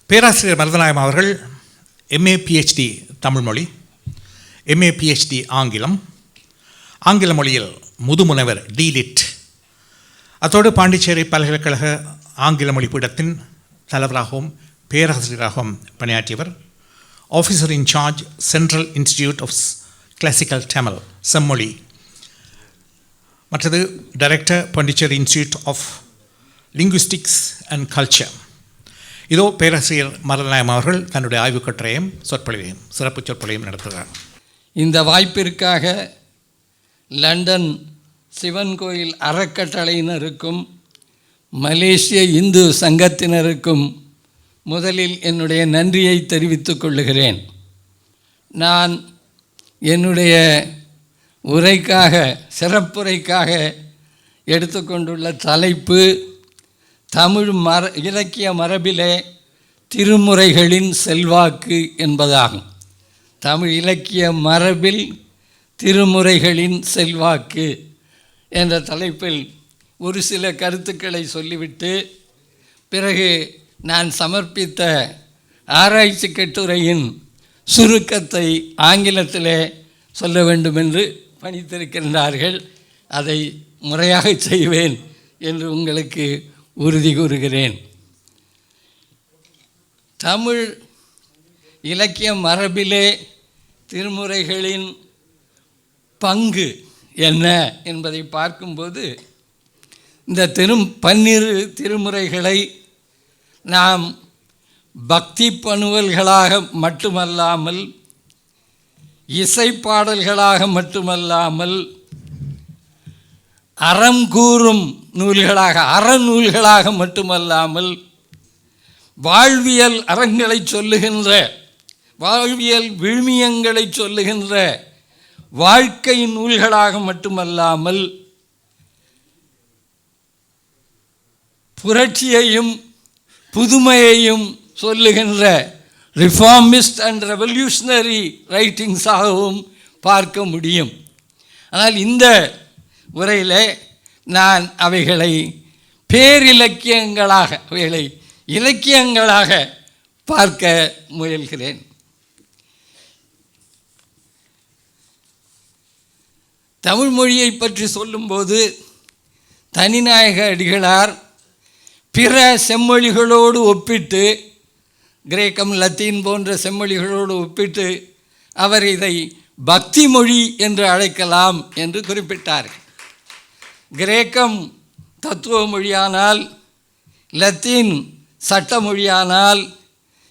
பேராசிரியர் மருதநாயகம் அவர்கள் MA PhD Tamil மொழி, எம்ஏ பிஹெச்டி ஆங்கில மொழியில் முதுமுனைவர் டிலிட், அத்தோடு பாண்டிச்சேரி பல்கலைக்கழக ஆங்கில மொழி பீடத்தின் தலைவராகவும் பேராசிரியராகவும் பணியாற்றியவர். Officer in charge central institute of classical Tamil செம்மொழி. மற்றது director Pondicherry institute of linguistics and culture. இதோ பேராசிரியர் மருதநாயகம் அவர்கள் தன்னுடைய ஆய்வுக் கட்டுரையும் சொற்பொழிவையும் சிறப்பு சொற்பொழிவையும் நடத்துகிறார். இந்த வாய்ப்பிற்காக லண்டன் சிவன் கோயில் அறக்கட்டளையினருக்கும் மலேசிய இந்து சங்கத்தினருக்கும் முதலில் என்னுடைய நன்றியை தெரிவித்துக் கொள்ளுகிறேன். நான் என்னுடைய உரைக்காக, சிறப்புரைக்காக எடுத்துக்கொண்டுள்ள தலைப்பு தமிழ் இலக்கிய மரபிலே திருமுறைகளின் செல்வாக்கு என்பதாகும். தமிழ் இலக்கிய மரபில் திருமுறைகளின் செல்வாக்கு என்ற தலைப்பில் ஒரு சில கருத்துக்களை சொல்லிவிட்டு பிறகு நான் சமர்ப்பித்த ஆராய்ச்சி கட்டுரையின் சுருக்கத்தை ஆங்கிலத்திலே சொல்ல வேண்டும் என்று பணித்திருக்கின்றார்கள். அதை முறையாக செய்வேன் என்று உங்களுக்கு உறுதி கூறுகிறேன். தமிழ் இலக்கிய மரபிலே திருமுறைகளின் பங்கு என்ன என்பதை பார்க்கும்போது இந்த 12 திருமுறைகளை நாம் பக்தி பணுவல்களாக மட்டுமல்லாமல், இசைப்பாடல்களாக மட்டுமல்லாமல், அறம் கூறும் நூல்களாக, அறநூல்களாக மட்டுமல்லாமல், வாழ்வியல் அறங்களை சொல்லுகின்ற, வாழ்வியல் விழுமியங்களை சொல்லுகின்ற வாழ்க்கை நூல்களாக மட்டுமல்லாமல், புரட்சியையும் புதுமையையும் சொல்லுகின்ற ரிஃபார்மிஸ்ட் அண்ட் ரெவல்யூஷனரி ரைட்டிங்ஸாகவும் பார்க்க முடியும். ஆனால் இந்த உரையில் நான் அவைகளை பேரிலக்கியங்களாக, அவைகளை இலக்கியங்களாக பார்க்க முயல்கிறேன். தமிழ் மொழியை பற்றி சொல்லும்போது தனிநாயக அடிகளார் பிற செம்மொழிகளோடு ஒப்பிட்டு, கிரேக்கம், லத்தீன் போன்ற செம்மொழிகளோடு ஒப்பிட்டு அவர் இதை பக்தி மொழி என்று அழைக்கலாம் என்று குறிப்பிட்டார். கிரேக்கம் தத்துவ மொழியானால், லத்தீன் சட்ட மொழியானால்,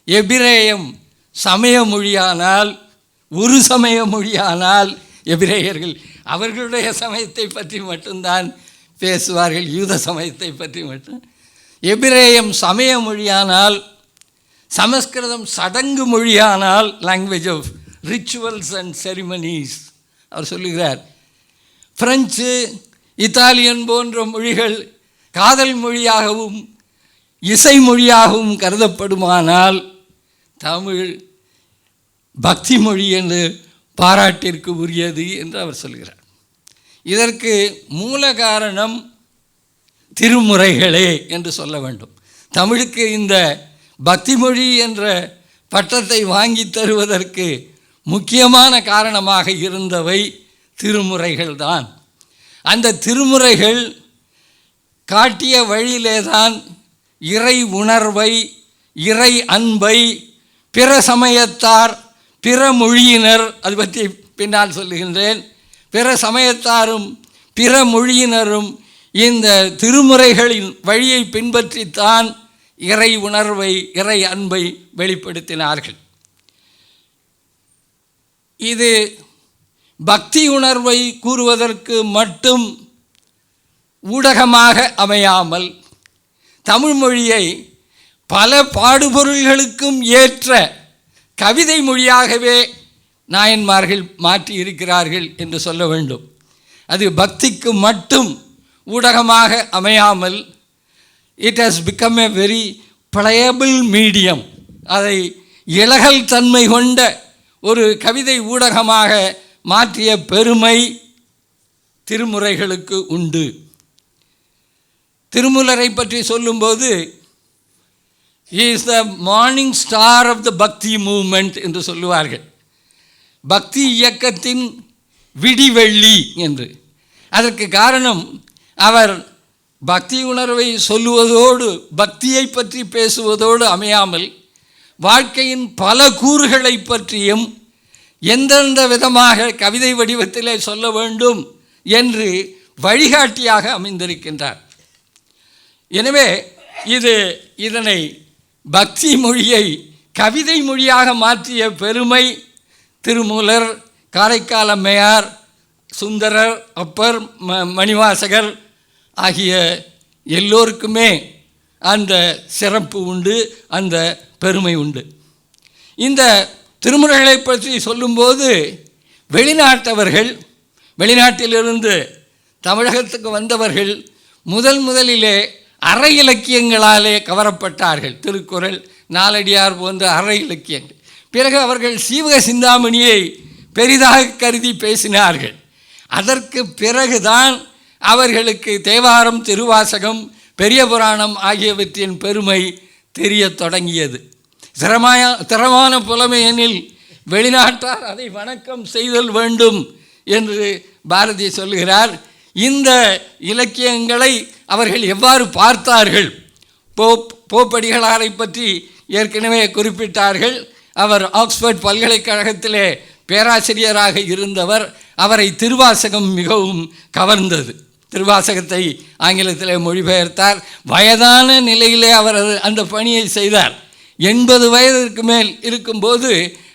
எபிரேயம் சமய மொழியானால், ஒரு சமய மொழியானால், எபிரேயர்கள் அவர்களுடைய சமயத்தை பற்றி மட்டும்தான் பேசுவார்கள், யூத சமயத்தை பற்றி மட்டும். எபிரேயம் சமய மொழியானால், சமஸ்கிருதம் சடங்கு மொழியானால், language of rituals and ceremonies அவர் சொல்லுகிறார். பிரெஞ்சு, இத்தாலியன் போன்ற மொழிகள் காதல் மொழியாகவும் இசை மொழியாகவும் கருதப்படுமானால், தமிழ் பக்தி மொழி என்று பாராட்டிற்கு உரியது என்று அவர் சொல்கிறார். இதற்கு மூல காரணம் திருமுறைகளே என்று சொல்ல வேண்டும். தமிழுக்கு இந்த பக்தி மொழி என்ற பட்டத்தை வாங்கி தருவதற்கு முக்கியமான காரணமாக இருந்தவை திருமுறைகள்தான். அந்த திருமுறைகள் காட்டிய வழியிலே தான் இறை உணர்வை, இறை அன்பை பிற சமயத்தார், பிற மொழியினர், அது பற்றி பின்னால் சொல்லுகின்றேன், பிற சமயத்தாரும் பிற மொழியினரும் இந்த திருமுறைகளின் வழியை பின்பற்றித்தான் இறை உணர்வை, இறை அன்பை வெளிப்படுத்தினார்கள். இது பக்தி உணர்வை கூறுவதற்கு மட்டும் ஊடகமாக அமையாமல், தமிழ் மொழியை பல பாடுபொருள்களுக்கும் ஏற்ற கவிதை மொழியாகவே நாயன்மார்கள் மாற்றி இருக்கிறார்கள் என்று சொல்ல வேண்டும். அது பக்திக்கு மட்டும் ஊடகமாக அமையாமல், it has become a very pliable medium. அதை இளகல் தன்மை கொண்ட ஒரு கவிதை ஊடகமாக மாற்றிய பெருமை திருமுறைகளுக்கு உண்டு. திருமூலரை பற்றி சொல்லும்போது he is the morning star of the பக்தி மூவ்மெண்ட் என்று சொல்லுவார்கள். பக்தி இயக்கத்தின் விடிவெள்ளி என்று. அதற்கு காரணம் அவர் பக்தி உணர்வை சொல்லுவதோடு பக்தியை பற்றி பேசுவதோடு அமையாமல் வாழ்க்கையின் பல கூறுகளை பற்றியும் எந்தெந்த விதமாக கவிதை வடிவத்திலே சொல்ல வேண்டும் என்று வழிகாட்டியாக அமைந்திருக்கின்றார். எனவே இதனை பக்தி மொழியை கவிதை மொழியாக மாற்றிய பெருமை திருமூலர், காரைக்கால் அம்மையார், சுந்தரர், அப்பர், மணிவாசகர் ஆகிய எல்லோருக்குமே அந்த சிறப்பு உண்டு, அந்த பெருமை உண்டு. இந்த திருமுறைகளை பற்றி சொல்லும்போது வெளிநாட்டிலிருந்து தமிழகத்துக்கு வந்தவர்கள் முதலிலே அற இலக்கியங்களாலே கவரப்பட்டார்கள். திருக்குறள், நாலடியார் போன்ற அற இலக்கியங்கள். பிறகு அவர்கள் சீவக சிந்தாமணியை பெரிதாக கருதி பேசினார்கள். அதற்கு பிறகுதான் அவர்களுக்கு தேவாரம், திருவாசகம், பெரிய புராணம் ஆகியவற்றின் பெருமை தெரிய தொடங்கியது. திறமான புலமை எனில் வெளிநாட்டார் அதை வணக்கம் செய்தல் வேண்டும் என்று பாரதி சொல்கிறார். இந்த இலக்கியங்களை அவர்கள் எவ்வாறு பார்த்தார்கள்? போப்படிகளாரை பற்றி ஏற்கனவே குறிப்பிட்டார்கள். அவர் ஆக்ஸ்போர்ட் பல்கலைக்கழகத்திலே பேராசிரியராக இருந்தவர். அவரை திருவாசகம் மிகவும் கவர்ந்தது. திருவாசகத்தை ஆங்கிலத்திலே மொழிபெயர்த்தார். வயதான நிலையிலே அவர் அந்த பணியை செய்தார். 80 வயதிற்கு மேல் இருக்கும்போது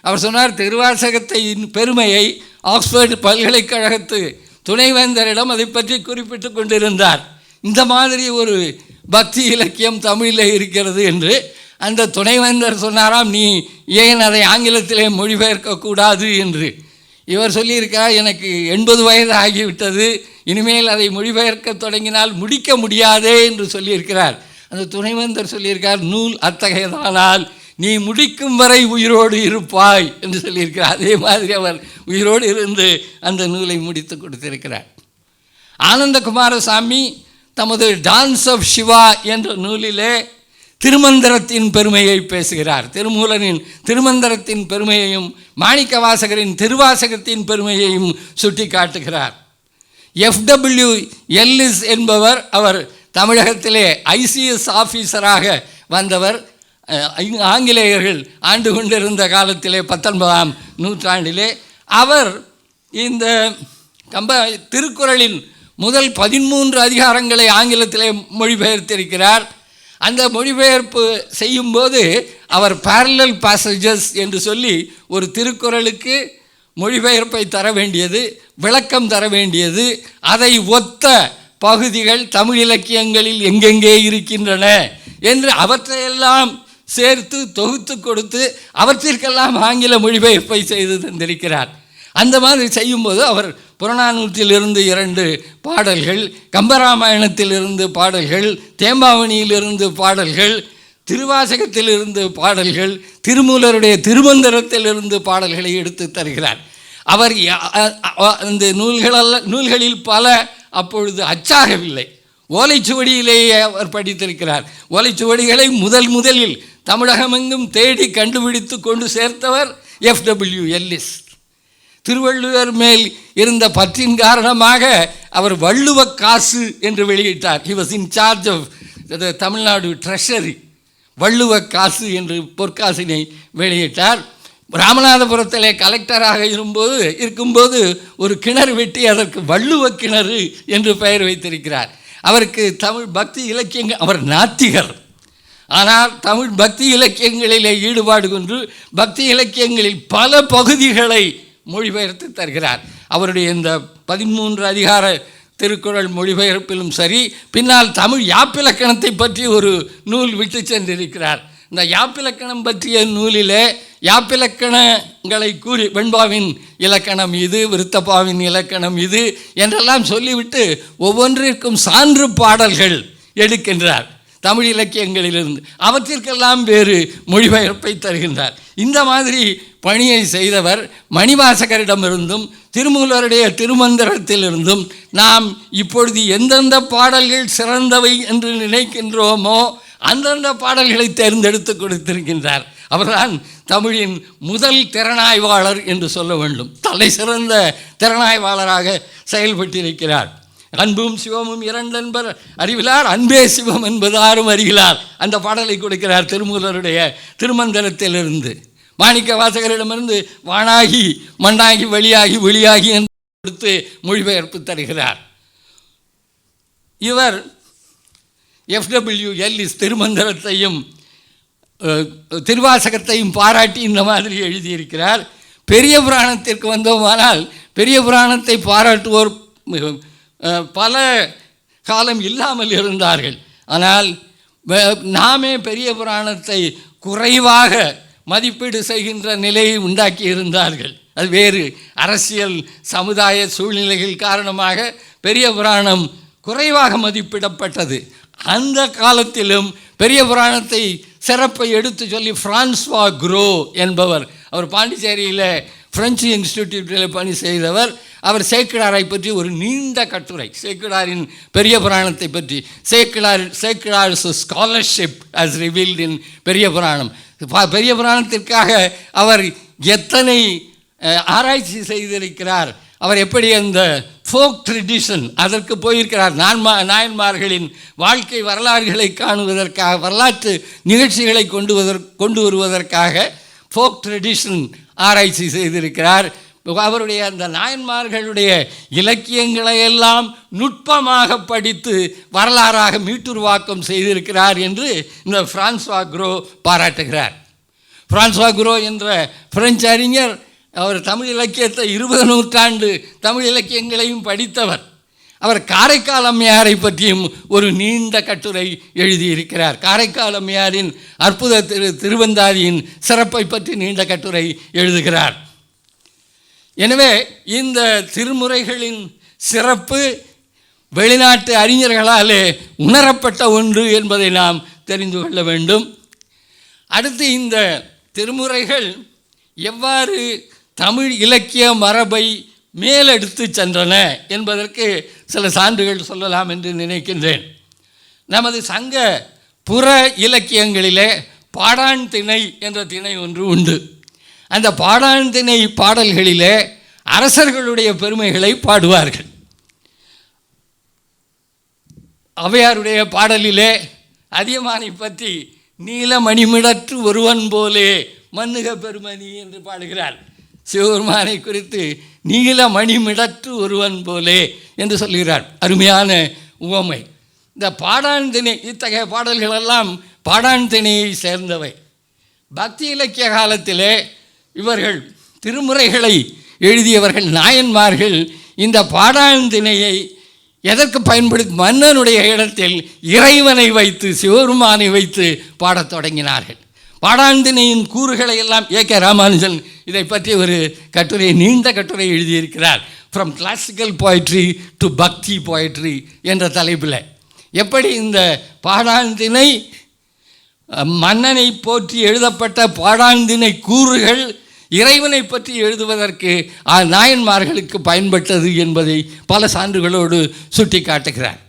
அவர் சொன்னார், திருவாசகத்தின் பெருமையை ஆக்ஸ்போர்ட் பல்கலைக்கழகத்து துணைவேந்தரிடம் அதை பற்றி குறிப்பிட்டு கொண்டிருந்தார். இந்த மாதிரி ஒரு பக்தி இலக்கியம் தமிழில் இருக்கிறது என்று அந்த துணைவேந்தர் சொன்னாராம், நீ ஏன் அதை ஆங்கிலத்திலே மொழிபெயர்க்கக்கூடாது என்று. இவர் சொல்லியிருக்கார், எனக்கு 80 வயது ஆகிவிட்டது, இனிமேல் அதை மொழிபெயர்க்க தொடங்கினால் முடிக்க முடியாதே என்று சொல்லியிருக்கிறார். அந்த துணைவேந்தர் சொல்லியிருக்கார், நூல் அத்தகையதானால் நீ முடிக்கும் வரை உயிரோடு இருப்பாய் என்று சொல்லியிருக்கிறார். அதே மாதிரி அவர் உயிரோடு இருந்து அந்த நூலை முடித்து கொடுத்திருக்கிறார். ஆனந்த குமாரசாமி தமது டான்ஸ் ஆஃப் சிவா என்ற நூலிலே திருமந்திரத்தின் பெருமையை பேசுகிறார். திருமூலனின் திருமந்திரத்தின் பெருமையையும் மாணிக்க வாசகரின் திருவாசகத்தின் பெருமையையும் சுட்டி காட்டுகிறார். FW எல்லிஸ் என்பவர், அவர் தமிழகத்திலே ICS ஆஃபீஸராக வந்தவர். ஆங்கிலேயர்கள் ஆண்டு கொண்டிருந்த காலத்திலே 19ஆம் நூற்றாண்டிலே அவர் இந்த திருக்குறளின் முதல் 13 அதிகாரங்களை ஆங்கிலத்திலே மொழிபெயர்த்திருக்கிறார். அந்த மொழிபெயர்ப்பு செய்யும்போது அவர் parallel passages என்று சொல்லி ஒரு திருக்குறளுக்கு மொழிபெயர்ப்பை தர வேண்டியது, விளக்கம் தர வேண்டியது, அதை ஒத்த பகுதிகள் தமிழ் இலக்கியங்களில் எங்கெங்கே இருக்கின்றன என்று அவற்றையெல்லாம் சேர்த்து தொகுத்து கொடுத்து அவற்றிற்கெல்லாம் ஆங்கில மொழிபெயர்ப்பை செய்து தந்திருக்கிறார். அந்த மாதிரி செய்யும்போது அவர் புறநானூற்றிலிருந்து 2 பாடல்கள், கம்பராமாயணத்திலிருந்து பாடல்கள், தேம்பாவணியிலிருந்து பாடல்கள், திருவாசகத்திலிருந்து பாடல்கள், திருமூலருடைய திருமந்திரத்திலிருந்து பாடல்களை எடுத்து தருகிறார். அவர் அந்த நூல்களில் பல அப்பொழுது அச்சாகவில்லை, ஓலைச்சுவடியிலேயே அவர் படித்திருக்கிறார். ஓலைச்சுவடிகளை முதலில் தமிழகமெங்கும் தேடி கண்டுபிடித்து கொண்டு சேர்த்தவர் FW எல்லிஸ். திருவள்ளுவர் மேல் இருந்த பற்றின் காரணமாக அவர் வள்ளுவ காசு என்று வெளியிட்டார். He was in charge of the Tamil Nadu treasury. வள்ளுவ காசு என்று பொற்காசினை வெளியிட்டார். ராமநாதபுரத்திலே கலெக்டராக இருக்கும்போது ஒரு கிணறு வெட்டி அதற்கு வள்ளுவ கிணறு என்று பெயர் வைத்திருக்கிறார். அவருக்கு தமிழ் பக்தி இலக்கியங்கள், அவர் நாத்திகர், ஆனால் தமிழ் பக்தி இலக்கியங்களிலே ஈடுபாடு கொண்டு பக்தி இலக்கியங்களில் பல பகுதிகளை மொழிபெயர்த்து தருகிறார். அவருடைய இந்த 13 அதிகார திருக்குறள் மொழிபெயர்ப்பிலும் சரி, பின்னால் தமிழ் யாப்பிலக்கணத்தை பற்றி ஒரு நூல் விட்டு சென்றிருக்கிறார். இந்த யாப்பிலக்கணம் பற்றிய நூலிலே யாப்பிலக்கணங்களை கூறி வெண்பாவின் இலக்கணம் இது, விருத்தப்பாவின் இலக்கணம் இது என்றெல்லாம் சொல்லிவிட்டு ஒவ்வொன்றிற்கும் சான்று பாடல்கள் எடுக்கின்றார் தமிழ் இலக்கியங்களிலிருந்து. அவற்றிற்கெல்லாம் வேறு மொழிபெயர்ப்பை தருகின்றார். இந்த மாதிரி பணியை செய்தவர் மணிவாசகரிடமிருந்தும் திருமூலருடைய திருமந்திரத்திலிருந்தும் நாம் இப்பொழுது எந்தெந்த பாடல்கள் சிறந்தவை என்று நினைக்கின்றோமோ அந்தந்த பாடல்களை தேர்ந்தெடுத்து கொடுத்திருக்கின்றார். அவர்தான் தமிழின் முதல் திறனாய்வாளர் என்று சொல்ல வேண்டும். தலை சிறந்த திறனாய்வாளராக செயல்பட்டிருக்கிறார். அன்பும் சிவமும் இரண்டென்பர் அறிவிலார், அன்பே சிவம் என்பது ஆறும் அறிகிறார். அந்த பாடலை கொடுக்கிறார் திருமூலருடைய திருமந்திரத்திலிருந்து. மாணிக்க வாசகரிடமிருந்து வானாகி மண்ணாகி வெளியாகி வெளியாகி என்று கொடுத்து மொழிபெயர்ப்பு தருகிறார். இவர் FW எல்லிஸ் திருமந்திரத்தையும் திருவாசகத்தையும் பாராட்டி இந்த மாதிரி எழுதியிருக்கிறார். பெரிய புராணத்திற்கு வந்தோமானால் பெரிய புராணத்தை பாராட்டுவோர் பல காலம் இல்லாமல் இருந்தார்கள். ஆனால் நாமே பெரிய புராணத்தை குறைவாக மதிப்பீடு செய்கின்ற நிலையை உண்டாக்கி இருந்தார்கள். அது வேறு அரசியல் சமுதாய சூழ்நிலைகள் காரணமாக பெரிய புராணம் குறைவாக மதிப்பிடப்பட்டது. அந்த காலத்திலும் பெரிய புராணத்தை சிறப்பை எடுத்து சொல்லி பிரான்சுவா குரோ என்பவர், அவர் பாண்டிச்சேரியில் பிரெஞ்சு இன்ஸ்டிடியூட்டில் பணி செய்தவர். அவர் சேக்கிழாரை பற்றி ஒரு நீண்ட கட்டுரை, சேக்கிழாரின் பெரிய புராணத்தை பற்றி, சேக்கிழார்ஸ் ஸ்காலர்ஷிப் as revealed in பெரிய புராணம், பெரிய புராணத்திற்காக அவர் எத்தனை ஆராய்ச்சி செய்திருக்கிறார், அவர் எப்படி அந்த ஃபோக் ட்ரெடிஷன் அதற்கு போயிருக்கிறார். நாயன்மார்களின் வாழ்க்கை வரலாறுகளை காணுவதற்காக, வரலாற்று நிகழ்ச்சிகளை கொண்டு வருவதற்காக ஃபோக் ட்ரெடிஷன் ஆராய்ச்சி செய்திருக்கிறார். அவருடைய அந்த நாயன்மார்களுடைய இலக்கியங்களை எல்லாம் நுட்பமாக படித்து வரலாறாக மீட்டுருவாக்கம் செய்திருக்கிறார் என்று இந்த பிரான்சுவா குரோ பாராட்டுகிறார். பிரான்சுவா குரோ என்ற பிரெஞ்சு அறிஞர், அவர் தமிழ் இலக்கியத்தை 20 நூற்றாண்டு தமிழ் இலக்கியங்களையும் படித்தவர். அவர் காரைக்கால் அம்மையாரை பற்றியும் ஒரு நீண்ட கட்டுரை எழுதியிருக்கிறார். காரைக்கால் அம்மையாரின் அற்புத திருவந்தாதியின் சிறப்பை பற்றி நீண்ட கட்டுரை எழுதுகிறார். எனவே இந்த திருமுறைகளின் சிறப்பு வெளிநாட்டு அறிஞர்களாலே உணரப்பட்ட ஒன்று என்பதை நாம் தெரிந்து கொள்ள வேண்டும். அடுத்து இந்த திருமுறைகள் எவ்வாறு தமிழ் இலக்கிய மரபை மேலெடுத்து சென்றன என்பதற்கு சில சான்றுகள் சொல்லலாம் என்று நினைக்கின்றேன். நமது சங்க புற இலக்கியங்களிலே பாடாண் திணை என்ற திணை ஒன்று உண்டு. அந்த பாடாண் திணை பாடல்களிலே அரசர்களுடைய பெருமைகளை பாடுவார்கள். ஔவையாருடைய பாடலிலே அதியமானை பற்றி நீலமணிமிடற்று ஒருவன் போலே மன்னுக பெருமணி என்று பாடுகிறார். சிவபெருமானை குறித்து நீலமணிமிடற்று ஒருவன் போலே என்று சொல்கிறார். அருமையான உவமை. இந்த பாடாண் திணை, இத்தகைய பாடல்களெல்லாம் பாடாண் திணையை சேர்ந்தவை. பக்தி இலக்கிய காலத்திலே இவர்கள் திருமுறைகளை எழுதியவர்கள் நாயன்மார்கள் இந்த பாடாண் திணையை எதற்கு பயன்படுத்தி, மன்னனுடைய இடத்தில் இறைவனை வைத்து, சிவபெருமானை வைத்து பாடத் தொடங்கினார்கள். பாடாந்தினையின் கூறுகளை எல்லாம் A.K. ராமானுஜன் இதை பற்றி ஒரு கட்டுரை, நீண்ட கட்டுரை எழுதியிருக்கிறார். ஃப்ரம் கிளாசிக்கல் போய்ட்ரி டு பக்தி போய்ட்ரி என்ற தலைப்பில் எப்படி இந்த பாடாந்தினை, மன்னனை போற்றி எழுதப்பட்ட பாடாந்தினை கூறுகள் இறைவனை பற்றி எழுதுவதற்கு நாயன்மார்களுக்கு பயன்பட்டது என்பதை பல சான்றுகளோடு சுட்டி காட்டுகிறார்.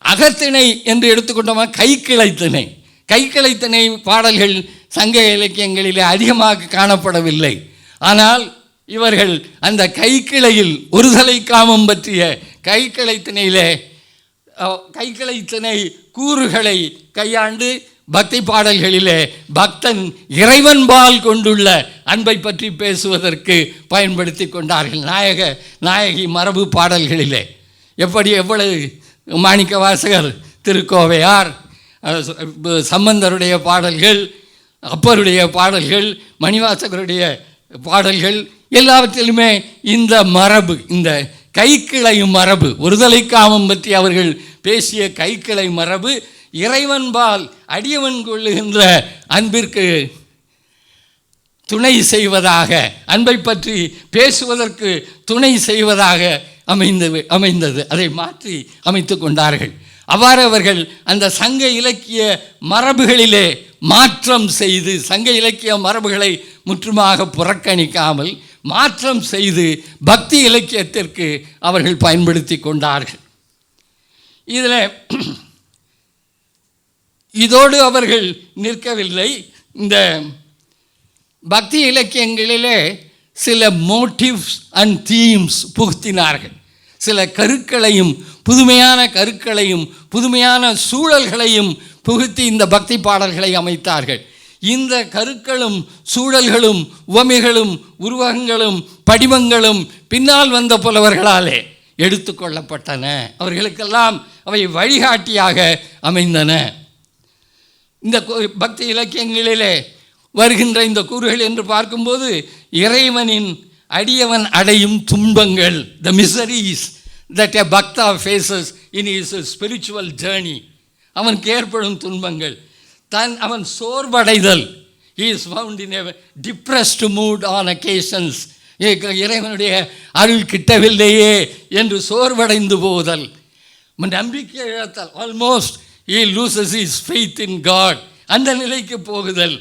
அகத்திணை என்று எடுத்துக்கொண்டோமா, கைக்கிளைத்திணை, கைக்கிளைத்திணை பாடல்கள் சங்க இலக்கியங்களிலே அதிகமாக காணப்படவில்லை. ஆனால் இவர்கள் அந்த கைக்கிளையில் ஒருதலை காமம் பற்றிய கைக்கிளைத்திணையிலே கைக்கிளைத்திணை கூறுகளை கையாண்டு பக்தி பாடல்களிலே பக்தன் இறைவன்பால் கொண்டுள்ள அன்பை பற்றி பேசுவதற்கு பயன்படுத்தி கொண்டார்கள். நாயகி மரபு பாடல்களிலே எவ்வளவு மாணிக்க வாசகர், திருக்கோவையார், சம்பந்தருடைய பாடல்கள், அப்பருடைய பாடல்கள், மணிவாசகருடைய பாடல்கள் எல்லாவற்றிலுமே இந்த மரபு, இந்த கைக்கிளை மரபு, ஒருதலை காமம் பற்றி அவர்கள் பேசிய கைக்கிளை மரபு இறைவன்பால் அடியவன் கொள்ளுகின்ற அன்பிற்கு துணை செய்வதாக, அன்பை பற்றி பேசுவதற்கு துணை செய்வதாக அமைந்தது. அதை மாற்றி அமைத்து கொண்டார்கள். அவ்வாறு அவர்கள் அந்த சங்க இலக்கிய மரபுகளிலே மாற்றம் செய்து, சங்க இலக்கிய மரபுகளை முற்றுமாக புறக்கணிக்காமல் மாற்றம் செய்து பக்தி இலக்கியத்திற்கு அவர்கள் பயன்படுத்தி கொண்டார்கள். இதில் இதோடு அவர்கள் நிற்கவில்லை. இந்த பக்தி இலக்கியங்களிலே சில மோட்டிவ்ஸ் அண்ட் தீம்ஸ் புகுத்தினார்கள். சில கருக்களையும் புதுமையான கருக்களையும் புதுமையான சூழல்களையும் புகுத்தி இந்த பக்தி பாடல்களை அமைத்தார்கள். இந்த கருக்களும் சூழல்களும் உவமைகளும் உருவகங்களும் படிவங்களும் பின்னால் வந்த புலவர்களாலே எடுத்துக்கொள்ளப்பட்டன. அவர்களுக்கெல்லாம் அவை வழிகாட்டியாக அமைந்தன. இந்த பக்தி இலக்கியங்களிலே வருகின்ற இந்த கூறுகள் என்று பார்க்கும்போது இறைவனின் அடியவன் அடையும் துன்பங்கள், த miseries that a bhakta faces in his spiritual journey, அவனுக்கு ஏற்படும் துன்பங்கள், அவன் சோர்வடைதல், he is found in a depressed mood on occasions, இறைவனுடைய அருள் கிட்டவில்லையே என்று சோர்வடைந்து போதல், நம்பிக்கை இழத்தல், almost he loses his faith in God, அந்த நிலைக்கு போகுதல்,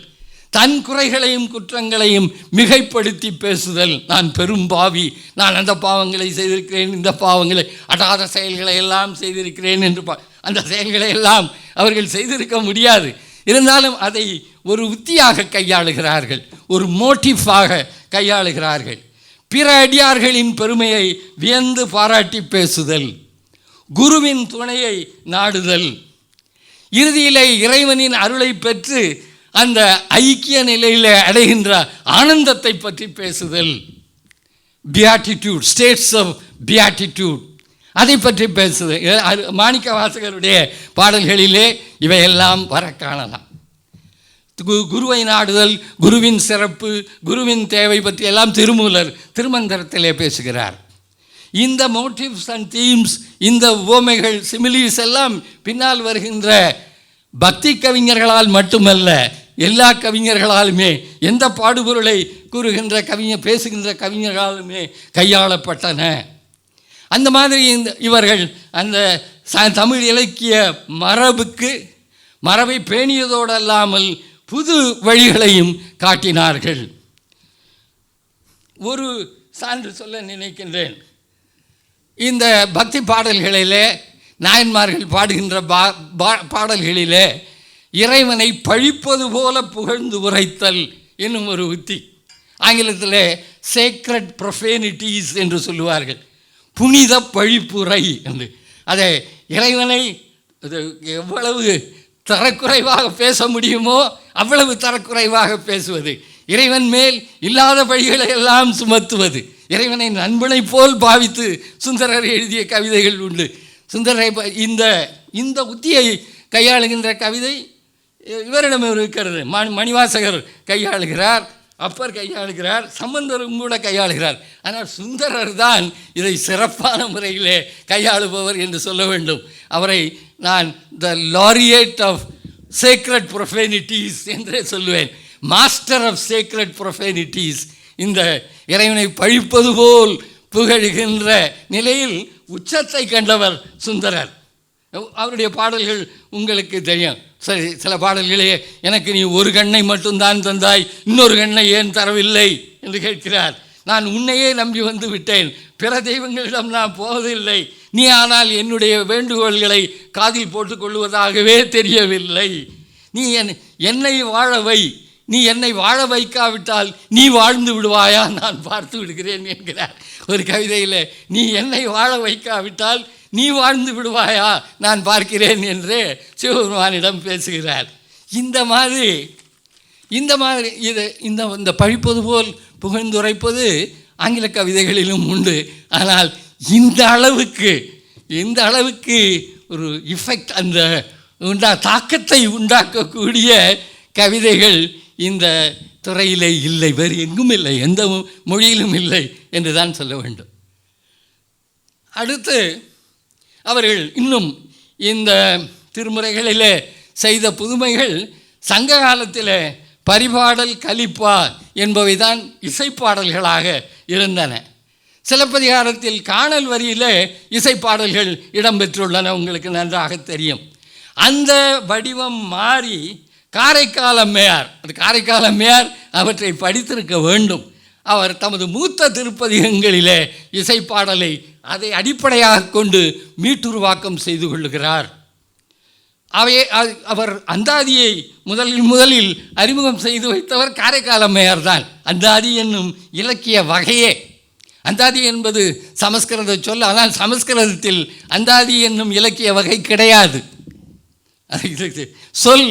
தன் குறைகளையும் குற்றங்களையும் மிகைப்படுத்தி பேசுதல், நான் பெரும் பாவி, நான் அந்த பாவங்களை செய்திருக்கிறேன், இந்த பாவங்களை அடாத செயல்களை எல்லாம் செய்திருக்கிறேன் என்று அந்த செயல்களை எல்லாம் அவர்கள் செய்திருக்க முடியாது. இருந்தாலும் அதை ஒரு உத்தியாக கையாளுகிறார்கள், ஒரு மோட்டிஃபாக கையாளுகிறார்கள். பிற அடியார்களின் பெருமையை வியந்து பாராட்டி பேசுதல், குருவின் துணையை நாடுதல், இறுதியிலே இறைவனின் அருளை பெற்று அந்த ஐக்கிய நிலையில் அடைகின்ற ஆனந்தத்தை பற்றி பேசுதல், பியாட்டிடியூட், ஸ்டேட்ஸ் ஆஃப் பியாட்டிடியூட், அதை பற்றி பேசுதல். மாணிக்க வாசகருடைய பாடல்களிலே இவையெல்லாம் வர காணலாம். குருவை நாடுதல், குருவின் சிறப்பு, குருவின் தேவை பற்றி எல்லாம் திருமூலர் திருமந்திரத்திலே பேசுகிறார். இந்த மோட்டிவ்ஸ் அண்ட் தீம்ஸ், இந்த உவமைகள், சிமிலிஸ் எல்லாம் பின்னால் வருகின்ற பக்தி கவிஞர்களால் மட்டுமல்ல, எல்லா கவிஞர்களாலுமே, எந்த பாடுபொருளை கூறுகின்ற பேசுகின்ற கவிஞர்களாலுமே கையாளப்பட்டன. அந்த மாதிரி இவர்கள் அந்த தமிழ் இலக்கிய மரபை பேணியதோடு அல்லாமல் புது வழிகளையும் காட்டினார்கள். ஒரு சான்று சொல்ல நினைக்கின்றேன். இந்த பக்தி பாடல்களிலே, நாயன்மார்கள் பாடுகின்ற பாடல்களிலே இறைவனை பழிப்பது போல புகழ்ந்து உரைத்தல் என்னும் ஒரு உத்தி. ஆங்கிலத்தில் சேக்ரட் ப்ரொஃபேனிட்டிஸ் என்று சொல்லுவார்கள், புனித பழிப்புரை என்று. அதை இறைவனை எவ்வளவு தரக்குறைவாக பேச முடியுமோ அவ்வளவு தரக்குறைவாக பேசுவது, இறைவன் மேல் இல்லாத பழிகளை எல்லாம் சுமத்துவது, இறைவனை நண்பனை போல் பாவித்து சுந்தரர் எழுதிய கவிதைகள் உண்டு. சுந்தரரை இந்த உத்தியை கையாளுகின்ற கவிதை இவரிடம் இருக்கிறது. மணிவாசகர் கையாளுகிறார், அப்பர் கையாளுகிறார், சம்பந்தரும் கூட கையாளுகிறார். ஆனால் சுந்தரர் தான் இதை சிறப்பான முறையிலே கையாளுபவர் என்று சொல்ல வேண்டும். அவரை நான் த லாரியேட் ஆஃப் சேக்ரட் ப்ரொஃபேனிட்டிஸ் என்றே சொல்லுவேன், மாஸ்டர் ஆஃப் சேக்ரட் ப்ரொஃபேனிட்டிஸ். இந்த இறைவனை பழிப்பது போல் புகழ்கின்ற நிலையில் உச்சத்தை கண்டவர் சுந்தரர். அவருடைய பாடல்கள் உங்களுக்கு தெரியும். சரி, சில பாடல்களே, எனக்கு நீ ஒரு கண்ணை மட்டும்தான் தந்தாய், இன்னொரு கண்ணை ஏன் தரவில்லை என்று கேட்கிறார். நான் உன்னையே நம்பி வந்து விட்டேன், பிற தெய்வங்களிடம் நான் போவதில்லை, நீ ஆனால் என்னுடைய வேண்டுகோள்களை காதில் போட்டுக்கொள்வதாகவே தெரியவில்லை, நீ என்னை வாழ வை, நீ என்னை வாழ வைக்காவிட்டால் நீ வாழ்ந்து விடுவாயா, நான் பார்த்து விடுகிறேன் என்கிறார். ஒரு கவிதையில் நீ என்னை வாழ வைக்காவிட்டால் நீ வாழ்ந்து விடுவாயா, நான் பார்க்கிறேன் என்று சிவபெருமானிடம் பேசுகிறார். இந்த மாதிரி இந்த பழிப்பது போல் புகழ்ந்துரைப்பது ஆங்கில கவிதைகளிலும் உண்டு. ஆனால் இந்த அளவுக்கு ஒரு இஃபெக்ட், அந்த தாக்கத்தை உண்டாக்கக்கூடிய கவிதைகள் இந்த துறையிலே இல்லை, வேறு எங்கும் இல்லை, எந்த மொழியிலும் இல்லை என்று தான் சொல்ல வேண்டும். அடுத்து அவர்கள் இன்னும் இந்த திருமுறைகளிலே செய்த புதுமைகள் சங்க காலத்தில் பரிபாடல், கலிப்பா என்பவை தான் இசைப்பாடல்களாக இருந்தன. சிலப்பதிகாரத்தில் காணல் வரியிலே இசைப்பாடல்கள் இடம்பெற்றுள்ளன, உங்களுக்கு நன்றாக தெரியும். அந்த வடிவம் மாறி காரைக்கால் அம்மையார், அது காரைக்கால் அம்மையார் அவற்றை படித்திருக்க வேண்டும். அவர் தமது மூத்த திருப்பதிகங்களிலே இசைப்பாடலை அதை அடிப்படையாக கொண்டு மீட்டுருவாக்கம் செய்து கொள்ளுகிறார். அவர் அந்தாதியை முதலில் அறிமுகம் செய்து வைத்தவர் காரைக்கால் அம்மையார் தான். அந்தாதி என்னும் இலக்கிய வகையே, அந்தாதி என்பது சமஸ்கிருத சொல், ஆனால் சமஸ்கிருதத்தில் அந்தாதி என்னும் இலக்கிய வகை கிடையாது. சொல்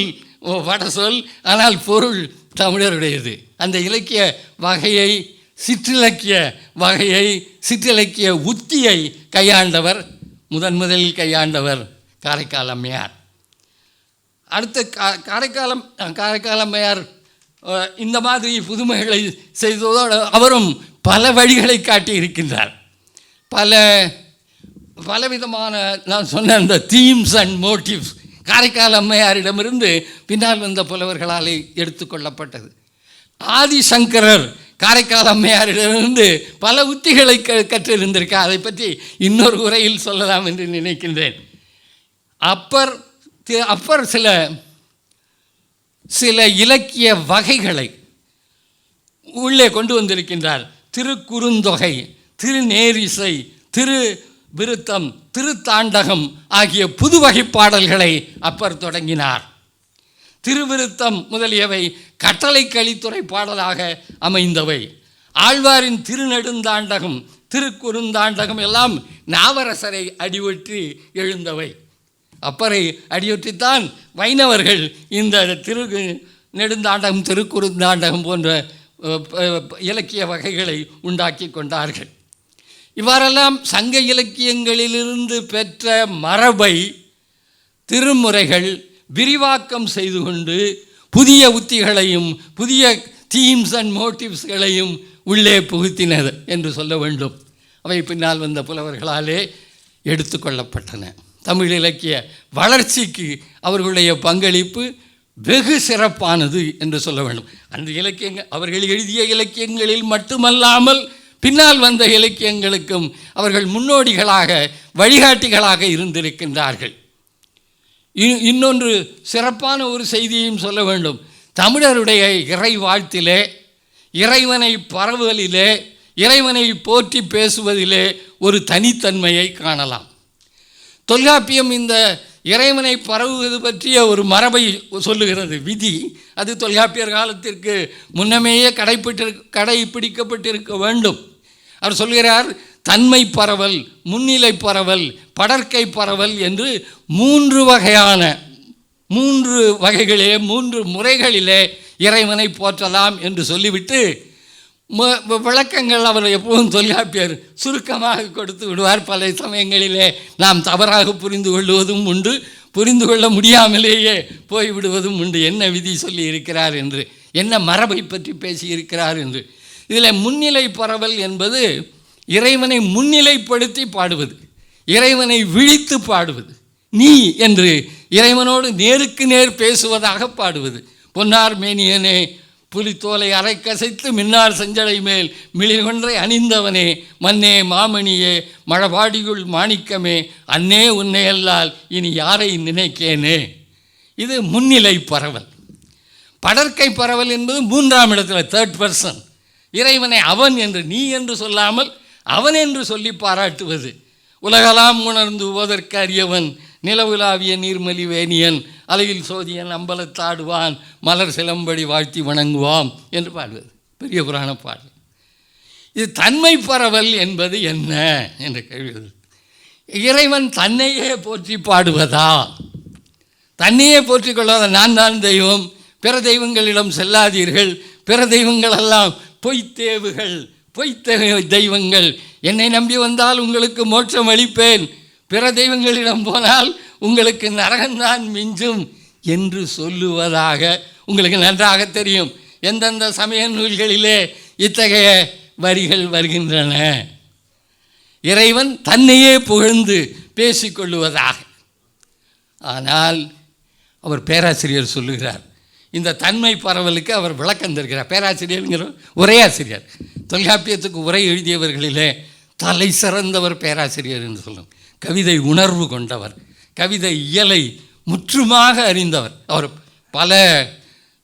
வட சொல், ஆனால் பொருள் தமிழருடையது. அந்த இலக்கிய வகையை, சிற்றிலக்கிய வகையை, சிற்றிலக்கிய உத்தியை கையாண்டவர், முதலில் கையாண்டவர் காரைக்கால் அம்மையார். அடுத்த காரைக்கால் அம்மையார் இந்த மாதிரி புதுமைகளை செய்ததோடு அவரும் பல வழிகளை காட்டியிருக்கின்றார். பலவிதமான நான் சொன்ன அந்த தீம்ஸ் அண்ட் மோட்டிவ்ஸ் காரைக்கால் அம்மையாரிடமிருந்து பின்னால் வந்த புலவர்களாலே எடுத்துக்கொள்ளப்பட்டது. ஆதிசங்கரர் காரைக்கால் அம்மையாரிடமிருந்து பல உத்திகளை கற்றிருந்திருக்கார். அதை பற்றி இன்னொரு உரையில் சொல்லலாம் என்று நினைக்கின்றேன். அப்பர் சில இலக்கிய வகைகளை உள்ளே கொண்டு வந்திருக்கின்றார். திருக்குறுந்தொகை, திருநேரிசை, திருவிருத்தம், திருத்தாண்டகம் ஆகிய புது வகை பாடல்களை அப்பர் தொடங்கினார். திருவிருத்தம் முதலியவை கட்டளை கலித்துறை பாடலாக அமைந்தவை. ஆழ்வாரின் திருநெடுந்தாண்டகம், திருக்குறுந்தாண்டகம் எல்லாம் நாவரசரை அடியொற்றி எழுந்தவை. அப்பரை அடியொற்றித்தான் வைணவர்கள் இந்த நெடுந்தாண்டகம், திருக்குறுந்தாண்டகம் போன்ற இலக்கிய வகைகளை உண்டாக்கி கொண்டார்கள். இவ்வாறெல்லாம் சங்க இலக்கியங்களிலிருந்து பெற்ற மரபை திருமுறைகள் விரிவாக்கம் செய்து கொண்டு புதிய உத்திகளையும் புதிய தீம்ஸ் அண்ட் மோட்டிவ்ஸ்களையும் உள்ளே புகுத்தினர் என்று சொல்ல வேண்டும். அவை பின்னால் வந்த புலவர்களாலே எடுத்துக்கொள்ளப்பட்டன. தமிழ் இலக்கிய வளர்ச்சிக்கு அவர்களுடைய பங்களிப்பு வெகு சிறப்பானது என்று சொல்ல வேண்டும். அந்த இலக்கியங்கள் அவர்கள் எழுதிய இலக்கியங்களில் மட்டுமல்லாமல் பின்னால் வந்த இலக்கியங்களுக்கும் அவர்கள் முன்னோடிகளாக, வழிகாட்டிகளாக இருந்திருக்கின்றார்கள். இன்னொன்று சிறப்பான ஒரு செய்தியையும் சொல்ல வேண்டும். தமிழருடைய இறை வாழ்த்திலே, இறைவனை பரவலிலே, இறைவனை போற்றி பேசுவதிலே ஒரு தனித்தன்மையை காணலாம். தொல்காப்பியம் இந்த இறைவனை பரவுவது பற்றிய ஒரு மரபை சொல்லுகிறது, விதி. அது தொல்காப்பியர் காலத்திற்கு முன்னமேயே கடைப்பிடிக்கப்பட்டிருக்க வேண்டும். அவர் சொல்கிறார், தன்மை பரவல், முன்னிலை பரவல், படர்க்கை பரவல் என்று 3 வகைகளிலே 3 முறைகளிலே இறைவனை போற்றலாம் என்று சொல்லிவிட்டு விளக்கங்கள் அவர் எப்போதும் தொல்காப்பியர் சுருக்கமாக கொடுத்து விடுவார். பல சமயங்களிலே நாம் தவறாக புரிந்து கொள்வதும் உண்டு, புரிந்து கொள்ள முடியாமலேயே போய்விடுவதும் உண்டு. என்ன விதி சொல்லி இருக்கிறார் என்று, என்ன மரபை பற்றி பேசியிருக்கிறார் என்று. இதில் முன்னிலை பரவல் என்பது இறைவனை முன்னிலைப்படுத்தி பாடுவது, இறைவனை விழித்து பாடுவது, நீ என்று இறைவனோடு நேருக்கு நேர் பேசுவதாக பாடுவது. பொன்னார் மேனியனே, புலித்தோலை அரைக்கசைத்து மின்னார் செஞ்சடை மேல் மிளிர்கொன்றை அணிந்தவனே, மன்னே மாமணியே, மழபாடியுள் மாணிக்கமே, அன்னே உன்னையல்லால் இனி யாரை நினைக்கேனே. இது முன்னிலை பரவல். படர்க்கை பரவல் என்பது 3ஆம் இடத்துல, 3rd person. இறைவனை அவன் என்று, நீ என்று சொல்லாமல் அவன் என்று சொல்லி பாராட்டுவது. உலகலாம் உணர்ந்து ஓதற்கு அறியவன், நிலவுலாவிய நீர்மலி வேணியன், அலையில் சோதியன் அம்பலத்தாடுவான், மலர் சிலம்படி வாழ்த்தி வணங்குவாம் என்று பாடுவது பெரிய புராண பாடல். இது தன்மை பரவல் என்பது என்ன என்று கேள்வி. இறைவன் தன்னையே போற்றி பாடுவதா? தன்னையே போற்றிக் கொள்வதா? நான் தான் தெய்வம், பிற தெய்வங்களிடம் செல்லாதீர்கள், பிற தெய்வங்களெல்லாம் பொய்த்தேவுகள், தெய்வங்கள், என்னை நம்பி வந்தால் உங்களுக்கு மோட்சம் அளிப்பேன், பிற தெய்வங்களிடம் போனால் உங்களுக்கு நரகம்தான் மிஞ்சும் என்று சொல்லுவதாக உங்களுக்கு நன்றாக தெரியும். எந்தெந்த சமய நூல்களிலே இத்தகைய வரிகள் வருகின்றன. இறைவன் தன்னையே புகழ்ந்து பேசிக்கொள்ளுவதாக. ஆனால் அவர் பேராசிரியர் சொல்லுகிறார், இந்த தன்மை பரவலுக்கு அவர் விளக்கம் தருகிறார். பேராசிரியருங்கிற உரையாசிரியர், தொல்காப்பியத்துக்கு உரை எழுதியவர்களிலே தலை சிறந்தவர் பேராசிரியர் என்று சொல்லும். கவிதை உணர்வு கொண்டவர், கவிதை இயலை முற்றுமாக அறிந்தவர். அவர் பல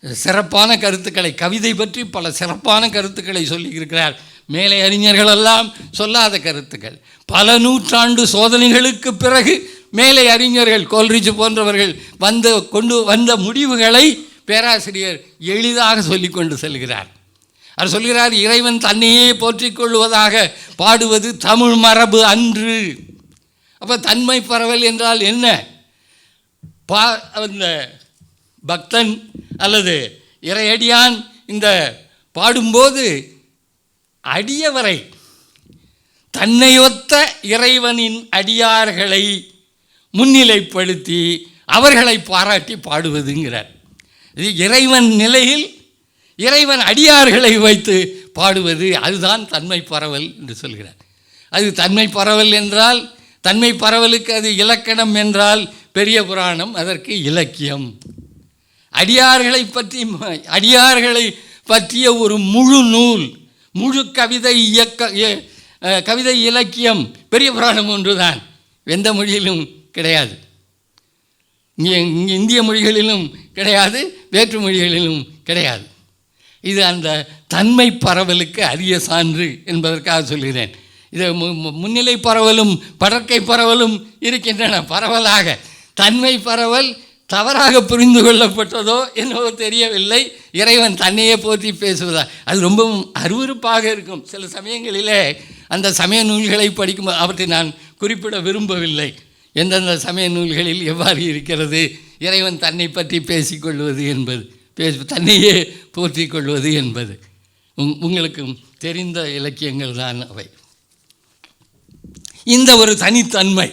சிறப்பான கருத்துக்களை, கவிதை பற்றி பல சிறப்பான கருத்துக்களை சொல்லியிருக்கிறார். மேலே அறிஞர்களெல்லாம் சொல்லாத கருத்துக்கள். பல நூற்றாண்டு சோதனைகளுக்கு பிறகு மேலை அறிஞர்கள் கோல்ரிட்ஜ் போன்றவர்கள் கொண்டு வந்த முடிவுகளை பேராசிரியர் எளிதாக சொல்லிக்கொண்டு செல்கிறார். அவர் சொல்கிறார், இறைவன் தன்னையே போற்றிக் கொள்வதாக பாடுவது தமிழ் மரபு அன்று. அப்போ தன்மை பரவல் என்றால் என்ன? அந்த பக்தன் அல்லது இறையடியான் இந்த பாடும்போது அடியவரை தன்னையொத்த இறைவனின் அடியார்களை முன்னிலைப்படுத்தி அவர்களை பாராட்டி பாடுவதுங்கிறார். இது இறைவன் நிலையில் இறைவன் அடியார்களை வைத்து பாடுவது, அதுதான் தன்மை பரவல் என்று சொல்கிறார். அது தன்மை பரவல் என்றால், தன்மை பரவலுக்கு அது இலக்கணம் என்றால் பெரிய புராணம் அதற்கு இலக்கியம். அடியார்களை பற்றிய ஒரு முழு நூல், முழு கவிதை இலக்கியம் பெரிய புராணம் ஒன்றுதான். எந்த மொழியிலும் கிடையாது. இங்கே இந்திய மொழிகளிலும் கிடையாது, வேற்று மொழிகளிலும் கிடையாது. இது அந்த தன்மை பரவலுக்கு அரிய சான்று என்பதற்காக சொல்கிறேன். இது முன்னிலை பரவலும் படற்கை பரவலும் இருக்கின்றன. பரவலாக தன்மை பரவல் தவறாக புரிந்து கொள்ளப்பட்டதோ என்னவோ தெரியவில்லை. இறைவன் தன்னையே போற்றி பேசுவதா அது ரொம்பவும் அருவருப்பாக இருக்கும். சில சமயங்களிலே அந்த சமய நூல்களை படிக்கும், அவற்றை நான் குறிப்பிட விரும்பவில்லை. எந்தெந்த சமய நூல்களில் எவ்வாறு இருக்கிறது இறைவன் தன்னை பற்றி பேசிக்கொள்வது என்பது, தன்னையே போற்றி கொள்வது என்பது உங்களுக்கு தெரிந்த இலக்கியங்கள் தான் அவை. இந்த ஒரு தனித்தன்மை,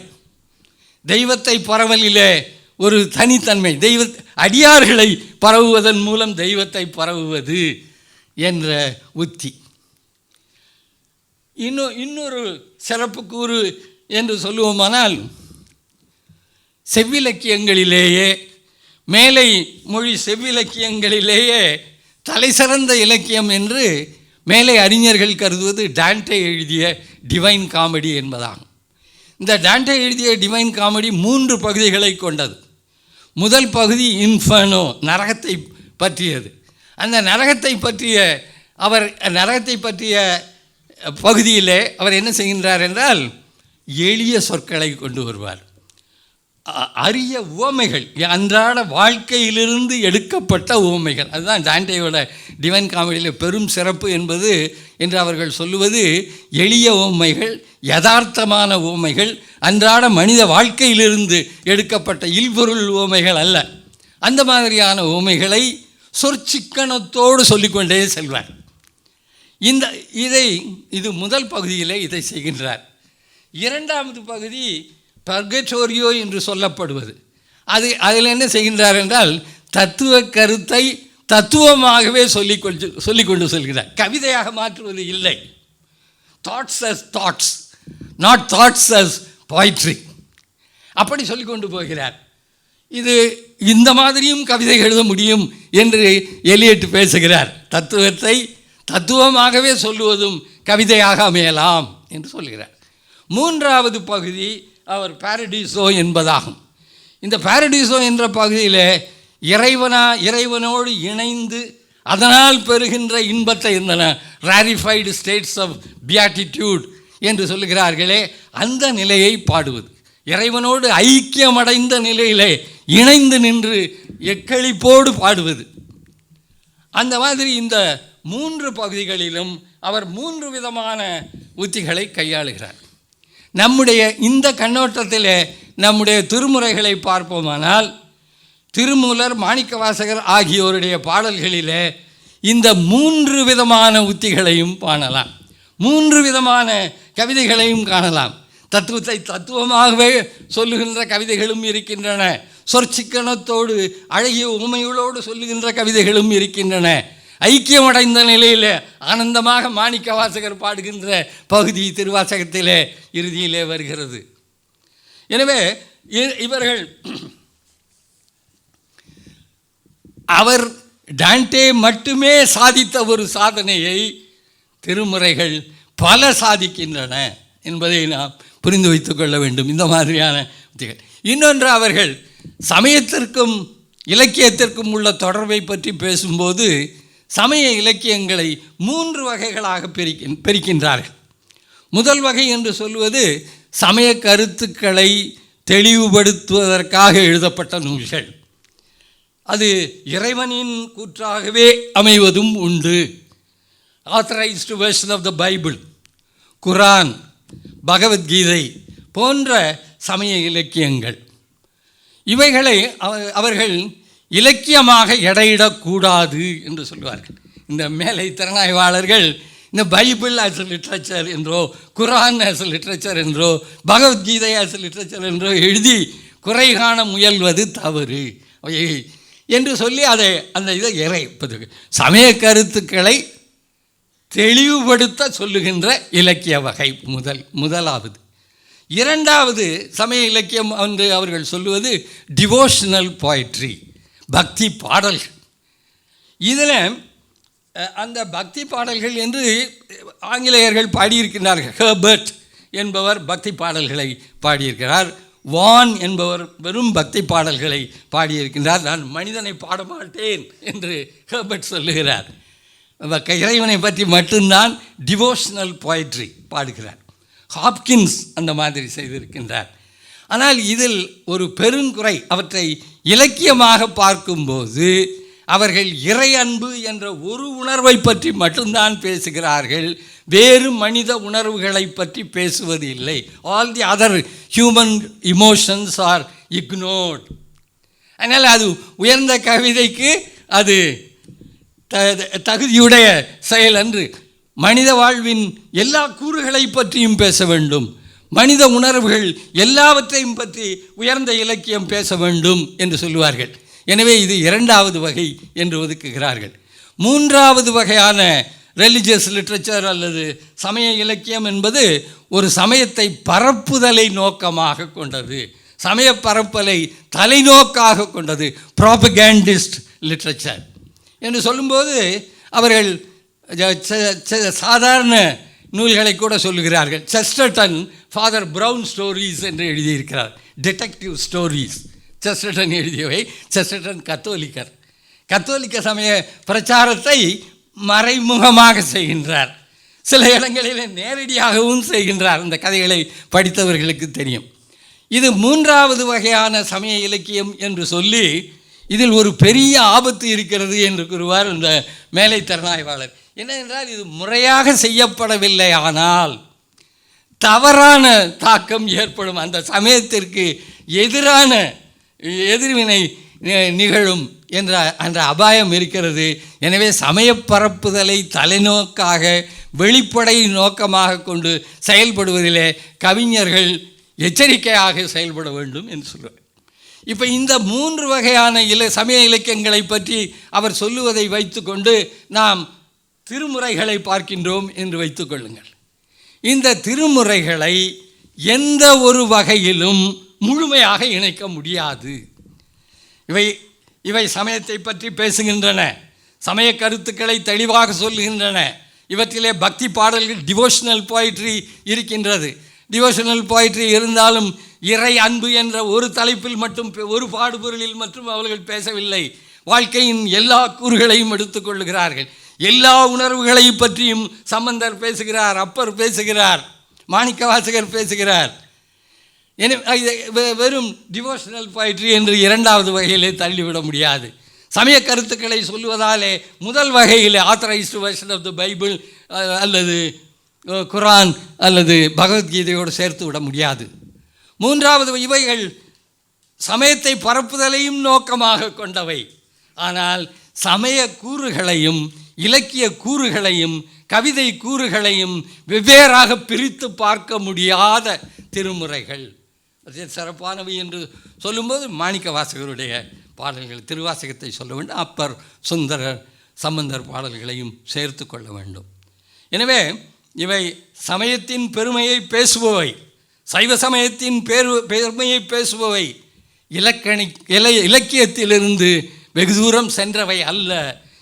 தெய்வத்தை பரவலிலே ஒரு தனித்தன்மை, அடியார்களை பரவுவதன் மூலம் தெய்வத்தை பரவுவது என்ற உத்தி. இன்னொரு சிறப்பு கூறு என்று சொல்லுவோமானால், செவ்விலக்கியங்களிலேயே மேலை மொழி செவ்விலக்கியங்களிலேயே தலை சிறந்த இலக்கியம் என்று மேலை அறிஞர்கள் கருதுவது டான்டே எழுதிய டிவைன் காமெடி என்பதாகும். இந்த டான்டே எழுதிய டிவைன் காமெடி 3 பகுதிகளை கொண்டது. முதல் பகுதி இன்ஃபர்னோ, நரகத்தை பற்றியது. அந்த நரகத்தை பற்றிய பகுதியிலே அவர் என்ன செய்கின்றார் என்றால், எளிய சொற்களை கொண்டு வருவார். அரிய உவமைகள், அன்றாட வாழ்க்கையிலிருந்து எடுக்கப்பட்ட உவமைகள். அதுதான் டான்டேயோட டிவைன் காமெடியில் பெரும் சிறப்பு என்பது என்று அவர்கள் சொல்லுவது. எளிய உவமைகள், யதார்த்தமான உவமைகள், அன்றாட மனித வாழ்க்கையிலிருந்து எடுக்கப்பட்ட இல்பொருள் உவமைகள் அல்ல. அந்த மாதிரியான உவமைகளை சொற்சிக்கனத்தோடு சொல்லிக்கொண்டே செல்வார். இது முதல் பகுதியிலே இதை செய்கின்றார். இரண்டாவது பகுதி பர்கட்டோரியோ என்று சொல்லப்படுவது. அதில் என்ன செய்கின்றார் என்றால், தத்துவ கருத்தை தத்துவமாகவே சொல்லிக்கொண்டு செல்கிறார். கவிதையாக மாற்றுவது இல்லை. Thoughts as thoughts, not thoughts as poetry, அப்படி சொல்லிக்கொண்டு போகிறார். இந்த மாதிரியும் கவிதை எழுத முடியும் என்று எலியட் பேசுகிறார். தத்துவத்தை தத்துவமாகவே சொல்லுவதும் கவிதையாக அமையலாம் என்று சொல்கிறார். மூன்றாவது பகுதி அவர் பாரடிசோ என்பதாகும். இந்த பாரடிசோ என்ற பகுதியில் இறைவனோடு இணைந்து அதனால் பெறுகின்ற இன்பத்தை இருந்தன, ராரிஃபைடு ஸ்டேட்ஸ் ஆஃப் பியாட்டிடியூட் என்று சொல்லுகிறார்களே, அந்த நிலையை பாடுவது. இறைவனோடு ஐக்கியமடைந்த நிலையிலே இணைந்து நின்று எக்களிப்போடு பாடுவது. அந்த மாதிரி இந்த 3 பகுதிகளிலும் அவர் 3 விதமான உத்திகளை கையாளுகிறார். நம்முடைய இந்த கண்ணோட்டத்தில் நம்முடைய திருமுறைகளை பார்ப்போமானால், திருமூலர், மாணிக்கவாசகர் ஆகியோருடைய பாடல்களிலே இந்த 3 விதமான உத்திகளையும் காணலாம். 3 விதமான கவிதைகளையும் காணலாம். தத்துவத்தை தத்துவமாகவே சொல்லுகின்ற கவிதைகளும் இருக்கின்றன. சொற்சிக்கனத்தோடு அழகிய உண்மைகளோடு சொல்லுகின்ற கவிதைகளும் இருக்கின்றன. ஐக்கியமடைந்த நிலையில் ஆனந்தமாக மாணிக்கவாசகர் பாடுகின்ற பகுதி திருவாசகத்திலே இறுதியிலே வருகிறது. எனவே அவர் டான்டே மட்டுமே சாதித்த ஒரு சாதனையை திருமுறைகள் பல சாதிக்கின்றன என்பதை நாம் புரிந்து வைத்துக் கொள்ள வேண்டும். இந்த மாதிரியான உத்திகள். இன்னொன்று, அவர்கள் சமயத்திற்கும் இலக்கியத்திற்கும் உள்ள தொடர்பை பற்றி பேசும்போது சமய இலக்கியங்களை 3 வகைகளாக பிரிக்கின்றார்கள். முதல் வகை என்று சொல்வது சமய கருத்துக்களை தெளிவுபடுத்துவதற்காக எழுதப்பட்ட நூல்கள். அது இறைவனின் கூற்றாகவே அமைவதும் உண்டு. Authorised version of the Bible, Quran, Bhagavad Gita போன்ற சமய இலக்கியங்கள், இவைகளை அவர்கள் இலக்கியமாக எடையிடக்கூடாது என்று சொல்வார்கள். இந்த மேலை திறனாய்வாளர்கள் இந்த பைபிள் ஆஸ் லிட்ரேச்சர் என்றோ, குரான் ஆஸ் லிட்ரேச்சர் என்றோ, பகவத்கீதை ஆஸ் லிட்ரேச்சர் என்றோ எழுதி குறை காண முயல்வது தவறு என்று சொல்லி அந்த இதை இறைப்பது சமய கருத்துக்களை தெளிவுபடுத்த சொல்லுகின்ற இலக்கிய வகை முதலாவது. இரண்டாவது சமய இலக்கியம் என்று அவர்கள் சொல்லுவது டிவோஷனல் போய்ட்ரி, பக்தி பாடல்கள். இதில் அந்த பக்தி பாடல்கள் என்று ஆங்கிலேயர்கள் பாடியிருக்கிறார்கள். ஹெர்பர்ட் என்பவர் பக்தி பாடல்களை பாடியிருக்கிறார். வான் என்பவர் வெறும் பக்தி பாடல்களை பாடியிருக்கின்றார். நான் மனிதனை பாடமாட்டேன் என்று ஹெர்பர்ட் சொல்லுகிறார். இறைவனை பற்றி மட்டும்தான் டிவோஷனல் போய்ட்ரி பாடுகிறார். ஹாப்கின்ஸ் அந்த மாதிரி செய்திருக்கின்றார். ஆனால் இதில் ஒரு பெருங்குறை, அவற்றை இலக்கியமாக பார்க்கும்போது அவர்கள் இறை அன்பு என்ற ஒரு உணர்வை பற்றி மட்டும்தான் பேசுகிறார்கள், வேறு மனித உணர்வுகளை பற்றி பேசுவது இல்லை. All the other human emotions are ignored. அதனால் அது உயர்ந்த கவிதைக்கு அது தகுதியுடைய செயல் அன்று. மனித வாழ்வின் எல்லா கூறுகளை பற்றியும் பேச வேண்டும், மனித உணர்வுகள் எல்லாவற்றையும் பற்றி உயர்ந்த இலக்கியம் பேச வேண்டும் என்று சொல்லுவார்கள். எனவே இது இரண்டாவது வகை என்று ஒதுக்குகிறார்கள். மூன்றாவது வகையான ரிலிஜியஸ் லிட்ரேச்சர் அல்லது சமய இலக்கியம் என்பது ஒரு சமயத்தை பரப்புதலை நோக்கமாக கொண்டது, சமய பரப்பலை தலைநோக்காக கொண்டது, ப்ராபகேண்டிஸ்ட் லிட்ரேச்சர் என்று சொல்லும்போது அவர்கள் சாதாரண நூல்களை கூட சொல்லுகிறார்கள். செஸ்டர்டன் ஃபாதர் ப்ரவுன் ஸ்டோரிஸ் என்று எழுதியிருக்கிறார், டிடெக்டிவ் ஸ்டோரிஸ். செஸ்டர்டன் எழுதியவை. செஸ்டர்டன் கத்தோலிக்க சமய பிரச்சாரத்தை மறைமுகமாக செய்கின்றார், சில இடங்களில் நேரடியாகவும் செய்கின்றார். இந்த கதைகளை படித்தவர்களுக்கு தெரியும். இது மூன்றாவது வகையான சமய இலக்கியம் என்று சொல்லி இதில் ஒரு பெரிய ஆபத்து இருக்கிறது என்று கூறுவார் இந்த மேலை திறனாய்வாளர். என்னவென்றால் இது முறையாக செய்யப்படவில்லை ஆனால் தவறான தாக்கம் ஏற்படும், அந்த சமயத்திற்கு எதிரான எதிர்வினை நிகழும் என்ற அபாயம் இருக்கிறது. எனவே சமய பரப்புதலை தலைநோக்காக வெளிப்படை நோக்கமாக கொண்டு செயல்படுவதிலே கவிஞர்கள் எச்சரிக்கையாக செயல்பட வேண்டும் என்று சொல்வார். இப்போ இந்த மூன்று வகையான சமய இலக்கியங்களை பற்றி அவர் சொல்லுவதை வைத்துக்கொண்டு நாம் திருமுறைகளை பார்க்கின்றோம் என்று வைத்துக்கொள்ளுங்கள். இந்த திருமுறைகளை எந்த ஒரு வகையிலும் முழுமையாக இணைக்க முடியாது. இவை சமயத்தை பற்றி பேசுகின்றன, சமய கருத்துக்களை தெளிவாக சொல்லுகின்றன. இவற்றிலே பக்தி பாடல்கள், டிவோஷனல் போய்ட்ரி இருக்கின்றது. டிவோஷனல் போய்ட்ரி இருந்தாலும் இறை அன்பு என்ற ஒரு தலைப்பில் மட்டும், ஒரு பாடுபொருளில் மட்டும் அவர்கள் பேசவில்லை. வாழ்க்கையின் எல்லா கூறுகளையும் எடுத்துக்கொள்ளுகிறார்கள். எல்லா உணர்வுகளை பற்றியும் சம்பந்தர் பேசுகிறார், அப்பர் பேசுகிறார், மாணிக்கவாசகர் பேசுகிறார். வெறும் டிவோஷனல் போய்ட்ரி என்று இரண்டாவது வகையிலே தள்ளிவிட முடியாது. சமய கருத்துக்களை சொல்லுவதாலே முதல் வகையில் authorized version of the Bible அல்லது குரான் அல்லது பகவத்கீதையோடு சேர்த்து விட முடியாது. மூன்றாவது இவைகள் சமயத்தை பரப்புதலையும் நோக்கமாக கொண்டவை. ஆனால் சமய கூறுகளையும் இலக்கிய கூறுகளையும் கவிதை கூறுகளையும் வெவ்வேறாக பிரித்து பார்க்க முடியாத திருமுறைகள் சிறப்பானவை என்று சொல்லும்போது மாணிக்க வாசகருடைய பாடல்கள், திருவாசகத்தை சொல்ல வேண்டும், அப்பர், சுந்தரர், சம்பந்தர் பாடல்களையும் சேர்த்து கொள்ள வேண்டும். எனவே இவை சமயத்தின் பெருமையை பேசுபவை, சைவ சமயத்தின் பெருமையை பேசுபவை, இலக்கியத்திலிருந்து வெகு தூரம் சென்றவை அல்ல.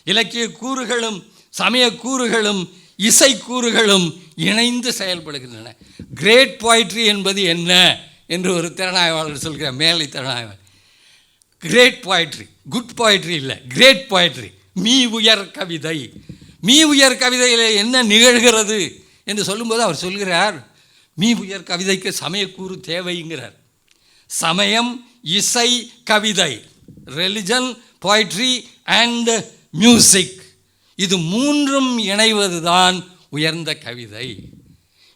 இலக்கிய கூறுகளும் சமய கூறுகளும் இசை கூறுகளும் இணைந்து செயல்படுகின்றன. கிரேட் போய்ட்ரி என்பது என்ன என்று ஒரு திறனாய்வாளர் சொல்கிறார், மேலை திறனாய்வாளர். கிரேட் போய்ட்ரி, குட் போய்ட்ரி இல்லை, கிரேட் போய்ட்ரி, உயர் கவிதை. உயர் கவிதையில் என்ன நிகழ்கிறது என்று சொல்லும்போது அவர் சொல்கிறார், உயர் கவிதைக்கு சமயக்கூறு தேவைங்கிறார். சமயம், இசை, கவிதை, ரிலிஜன், poetry அண்ட் மியூசிக், இது மூன்றும் இணைவதுதான் உயர்ந்த கவிதை.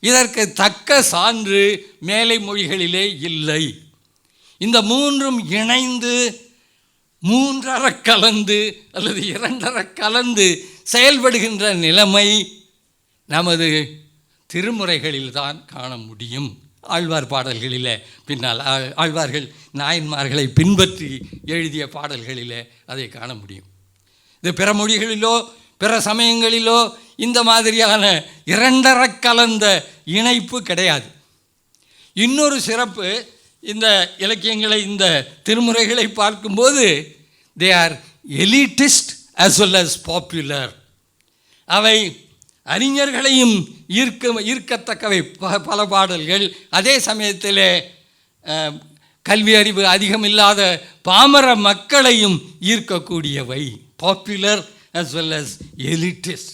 இதற்கு தக்க சான்று மேலை மொழிகளிலே இல்லை. இந்த மூன்றும் இணைந்து மூன்றரை கலந்து அல்லது இரண்டரை கலந்து செயல்படுகின்ற நிலைமை நமது திருமுறைகளில் தான் காண முடியும். ஆழ்வார் பாடல்களிலே பின்னால் ஆழ்வார்கள் நாயன்மார்களை பின்பற்றி எழுதிய பாடல்களிலே அதை காண முடியும். இது பிற மொழிகளிலோ பிற சமயங்களிலோ இந்த மாதிரியான இரண்டரை கலந்த இணைப்பு கிடையாது. இன்னொரு சிறப்பு, இந்த இலக்கியங்களை, இந்த திருமுறைகளை பார்க்கும்போது they are elitist as well as popular. அவை அறிஞர்களையும் ஈர்க்கத்தக்கவை பல பாடல்கள், அதே சமயத்தில் கல்வி அறிவு அதிகமில்லாத பாமர மக்களையும் ஈர்க்கக்கூடியவை. Popular as well as elitist.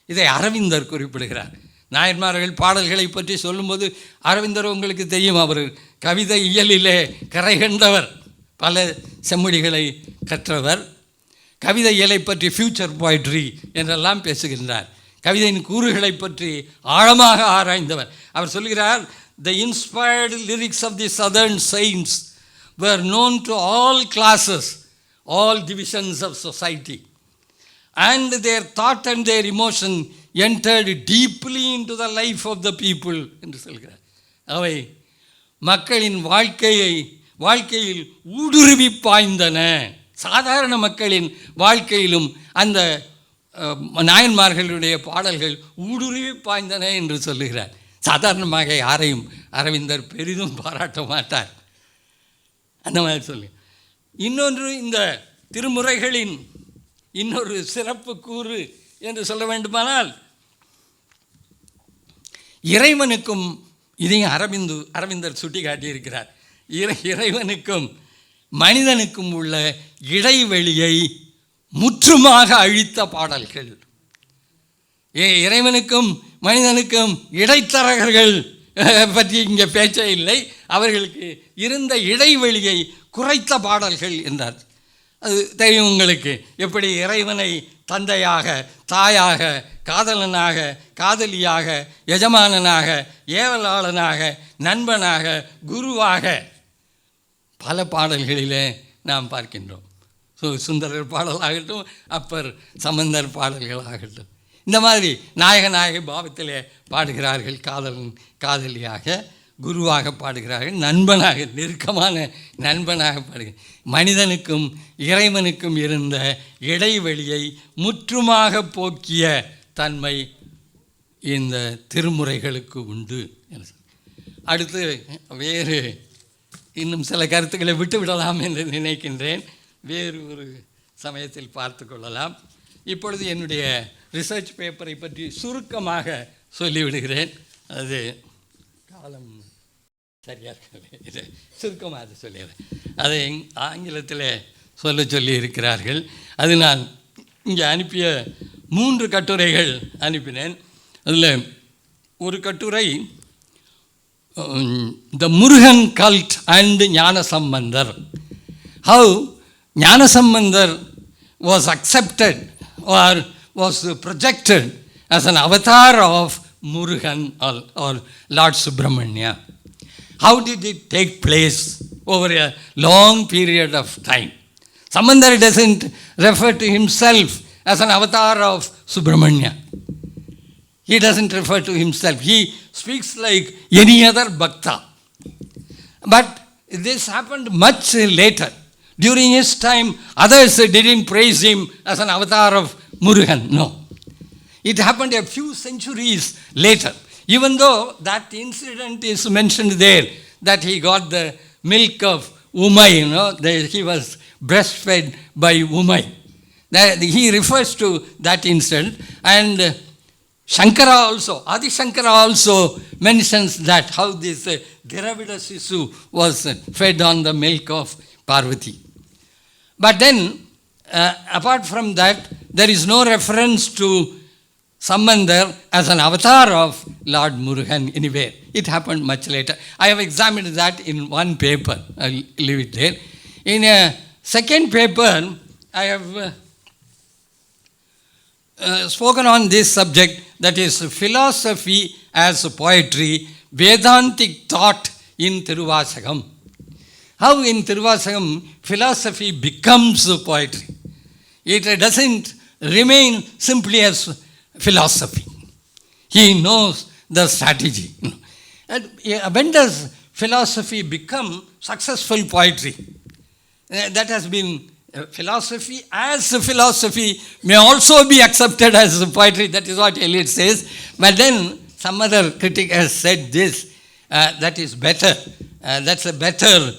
இதை அரவிந்தர் குறிப்பிடுகிறார். நாயன்மார்கள் பாடல்களை பற்றி சொல்லும்போது அரவிந்தர் உங்களுக்கு தெரியும், அவர் கவிதை இயலிலே கரை கண்டவர், பல செம்மொழிகளை கற்றவர். கவிதை இயலை பற்றி ஃபியூச்சர் போய்ட்ரி என்றெல்லாம் பேசுகின்றார். கவிதையின் கூறுகளை பற்றி ஆழமாக ஆராய்ந்தவர். அவர் சொல்கிறார், the inspired lyrics of the southern saints were known to all classes, all divisions of society, and their thought and their emotion entered deeply into the life of the people என்று சொல்கிறார். அவை மக்களின் வாழ்க்கையில் ஊடுருவி பாய்ந்தன. சாதாரண மக்களின் வாழ்க்கையிலும் அந்த நாயன்மார்களுடைய பாடல்கள் ஊடுருவி பாய்ந்தன என்று சொல்லுகிறார். சாதாரணமாக யாரையும் அரவிந்தர் பெரிதும் பாராட்ட மாட்டார். அந்த மாதிரி சொல்லி இன்னொன்று, இந்த திருமுறைகளின் இன்னொரு சிறப்பு கூறு என்று சொல்ல வேண்டுமானால், இறைவனுக்கும், இதையும் அரவிந்தர் சுட்டி காட்டியிருக்கிறார், இறைவனுக்கும் மனிதனுக்கும் உள்ள இடைவெளியை முற்றுமாக அழித்த பாடல்கள். இறைவனுக்கும் மனிதனுக்கும் இடைத்தரகர்கள் பற்றி இங்கே பேச்சே இல்லை. அவர்களுக்கு இருந்த இடைவெளியை குறைத்த பாடல்கள் என்றார். அது தெரியும் உங்களுக்கு, எப்படி இறைவனை தந்தையாக, தாயாக, காதலனாக, காதலியாக, எஜமானனாக, ஏவலாளனாக, நண்பனாக, குருவாக பல பாடல்களிலே நாம் பார்க்கின்றோம். சுந்தரர் பாடலாகட்டும், அப்பர் சம்பந்தர் பாடல்களாகட்டும், இந்த மாதிரி நாயக பாவத்திலே பாடுகிறார்கள். காதலன் காதலியாக, குருவாக பாடுகிறார்கள், நண்பனாக, நெருக்கமான நண்பனாக பாடுகிறார். மனிதனுக்கும் இறைவனுக்கும் இருந்த இடைவெளியை முற்றுமாக போக்கிய தன்மை இந்த திருமுறைகளுக்கு உண்டு. அடுத்து வேறு இன்னும் சில கருத்துக்களை விட்டுவிடலாம் என்று நினைக்கின்றேன். வேறு ஒரு சமயத்தில் பார்த்து கொள்ளலாம். இப்பொழுது என்னுடைய ரிசர்ச் பேப்பரை பற்றி சுருக்கமாக சொல்லிவிடுகிறேன். அது காலம் சரியாக இது சுருக்கமாக அது சொல்லிடுறேன். அதை ஆங்கிலத்தில் சொல்லி இருக்கிறார்கள். அது நான் இங்கே அனுப்பிய 3 கட்டுரைகள் அனுப்பினேன். அதில் ஒரு கட்டுரை the Murugan cult and Gnanasambandar, how Gnanasambandar was accepted or was projected as an avatar of Murugan or Lord Subramanya. How did it take place over a long period of time? Sambandar doesn't refer to himself as an avatar of Subramanya. He doesn't refer to himself. He speaks like any other bhakta. But this happened much later. During his time, others didn't praise him as an avatar of Murugan. No. It happened a few centuries later. Even though that incident is mentioned there, that he got the milk of Umai, he was breastfed by Umai. He refers to that incident. And Shankara also, Adi Shankara also mentions that, how this Dhiravida Sisu was fed on the milk of Parvati. But then, apart from that, there is no reference to Sambandar as an avatar of Lord Murugan anywhere. It happened much later. I have examined that in one paper. I'll leave it there. In a second paper, I have spoken on this subject, that is philosophy as poetry, Vedantic thought in Tiruvasagam. How in Tiruvasagam philosophy becomes poetry. It doesn't remain simply as philosophy. He knows the strategy. And when does philosophy become successful poetry? That has been philosophy as philosophy may also be accepted as poetry. That is what Eliot says. But then some other critic has said this, that is better. That's a better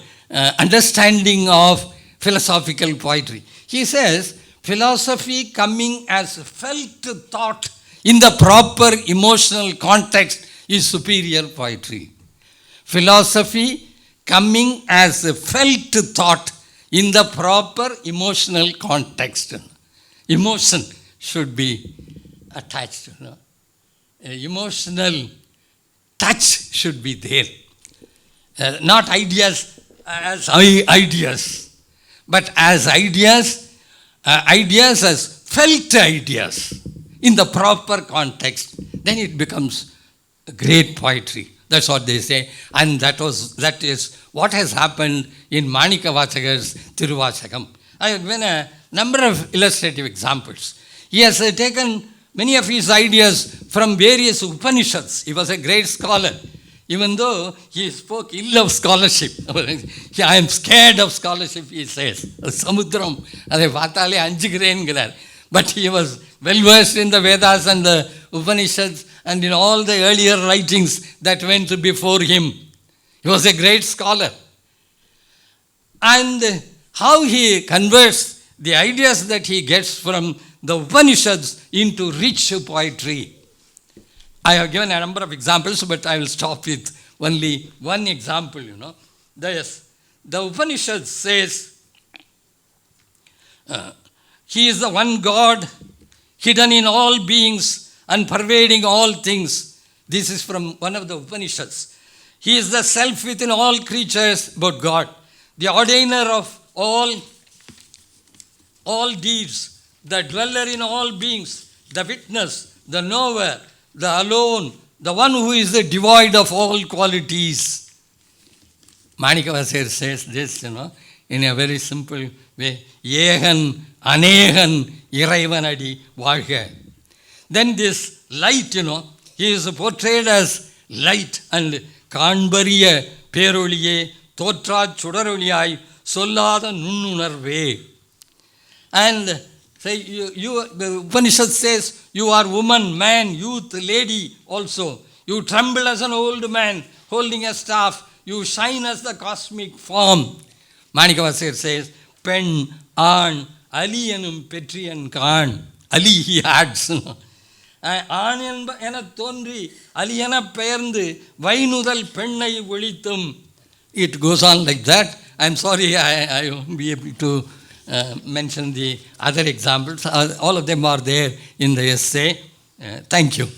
understanding of philosophical poetry. He says, philosophy coming as felt thought in the proper emotional context is superior poetry. Philosophy coming as felt thought in the proper emotional context. Emotion should be attached. Emotional touch should be there. Not ideas as ideas, but as ideas, ideas as felt ideas in the proper context. Then it becomes great poetry. That's what they say. And that is what has happened in Manikavasakar's Tiruvasagam. I have given a number of illustrative examples. He has taken many of his ideas from various Upanishads. He was a great scholar. Even though he spoke ill of scholarship. I am scared of scholarship, he says. Samudram, adai paathaale anjugren. But he was well versed in the Vedas and the Upanishads and in all the earlier writings that went before him. He was a great scholar. And how he converts the ideas that he gets from the Upanishads into rich poetry. I have given a number of examples, but I will stop with only one example, The Upanishad says, He is the one God, hidden in all beings and pervading all things. This is from one of the Upanishads. He is the self within all creatures but God, the ordainer of all deeds, the dweller in all beings, the witness, the knower, the alone, the one who is devoid of all qualities. Manikavasar says this, in a very simple way. Yehan, anehan, iraivanadi, vazhga. Then this light, he is portrayed as light and kanbariya peroliye, totra chudaroliyai, sollada nunnunarve. And say, the Upanishad says, you are woman, man, youth, lady also. You tremble as an old man holding a staff. You shine as the cosmic form. Manikavasar says, pen, an, aliyanum petriyan kan. Ali, he adds. An ena thondri, aliyana peyarndu, vainudal pennai volitum. It goes on like that. I'm sorry, I won't be able to mention the other examples. All of them are there in the essay. Thank you.